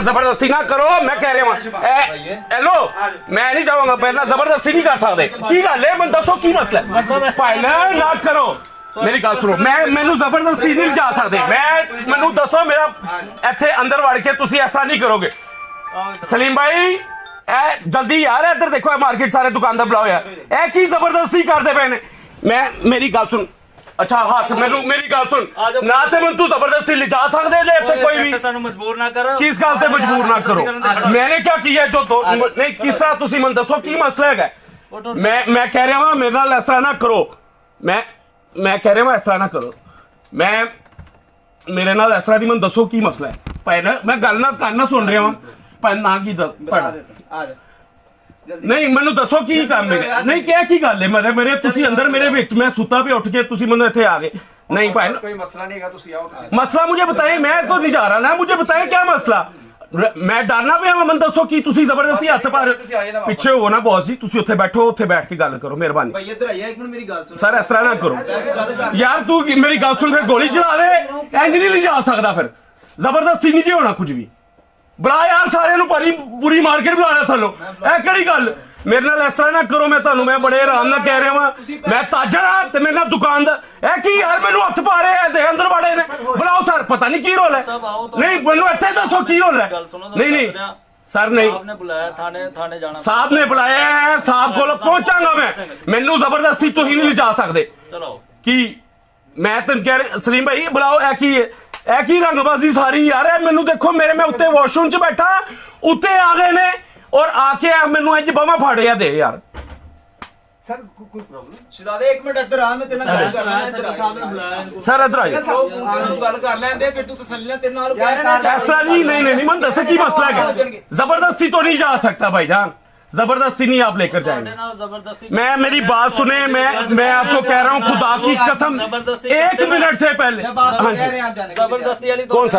जबरदस्ती ना करो, मैं कह रहा हूँ हेलो मैं नहीं जाऊंगा पहला, जबरदस्ती नहीं कर सकते की गल है, मैं दसो की मसला है फाइनल ना करो मेरी गल सुनो, मैनू जबरदस्ती नहीं जा सकते, मैनू दसो मेरा इत्थे अंदर वड़ के तुसी ऐसा नहीं करोगे। सलीम भाई जल्दी यार इधर देखो, मार्केट सारे दुकानदार बुलाओ यार, ए की जबरदस्ती करते पे ने। मैं मेरी गल सुन, अच्छा हाथ मैनू मेरी गल सुन ना, ते मैं तू जबरदस्ती ले जा सकते जे इत्थे कोई भी सानू मजबूर ना करो, किस गल ते मजबूर ना करो, मैंने क्या किया जो तो नहीं किस तरह तुसी मन दसो की मसला है। मैं कह रहा हूं मेरे नाल ऐसा ना करो, मैं कह रहा हूं ऐसा ना करो, मैं मेरे नाल ऐसा नहीं, मन दसो की मसला है भाई, मैं गल ना करना सुन रहा हूं पर ना की दस नहीं मैनू दसो की काम है, नहीं क्या की गल है मेरे तुसी अंदर मेरे विच मैं सुता पे उठ के तुसी मैनू इत्थे आ गए, नहीं भाई कोई मसला नहीं है, तुसी आओ, मसला मुझे बताए, मैं तो नहीं जा रहा ना, मुझे बताए क्या मसला, मैं डरना पे मन दसो की तुसी जबरदस्ती हथ पा रहे पिछे हो ना बॉस जी, तुसी उत्थे बैठो, उत्थे बैठ के गल करो मेहरबानी। भाई इधर आइए एक मिनट मेरी गल सुनो सर इस तरह ना करो यार, तू मेरी गल सुन के गोली चला दे, इंज नहीं ले जा सकता, फिर जबरदस्ती नहीं जी होना कुछ भी, बुला यार सारे बड़ी बुरी मार्केट बुला रहा थलो, ए केड़ी गल मेरे नाल इस तरह ना करो, मैं तुहानू मैं बड़े आराम नाल कह रहा हां, मैं ताजा हां ते मेरे नाल दुकानदार ए की यार मैनू हथ पा रहे हैं, अंदर वाड़े ने, बुलाओ सर पता नहीं की रोल है, नहीं मैनू इत्थे दसो की रोल है, नहीं सर नहीं आपने बुलाया थाने जाना, साहब ने बुलाया है, साहब को पहुंचांगा मैं, मैनू जबरदस्ती तुसीं नहीं जा सकते चलो की, मैं तेन कह रहा सलीम भाई बुलाओ, ए की रंगबाजी सारी यार, मैनू देखो मेरे मैं उत्ते वॉशरूम च बैठा, उत्ते आ गए ने और आके मैनू इंज बमा फाड़िया दे यार। सर कोई प्रॉब्लम शहजादे एक मिनट इधर आ, मैं तेरे नाल गल कर रहा हूं, तेरे सामने बुलाया सर इधर आइए, गल कर लेंदे फिर तू तसल्ली नाल तेरे नाल कह रहा है ऐसा नहीं मन दस की मसला है, जबरदस्ती तो नहीं जा सकता भाईजान, जबरदस्ती नहीं आप लेकर जाएंगे, जबरदस्ती मैं मेरी बात सुने, मैं आपको कह रहा हूँ खुदा की कसम 1 मिनट से पहले, हाँ जी जबरदस्ती वाली कौन सा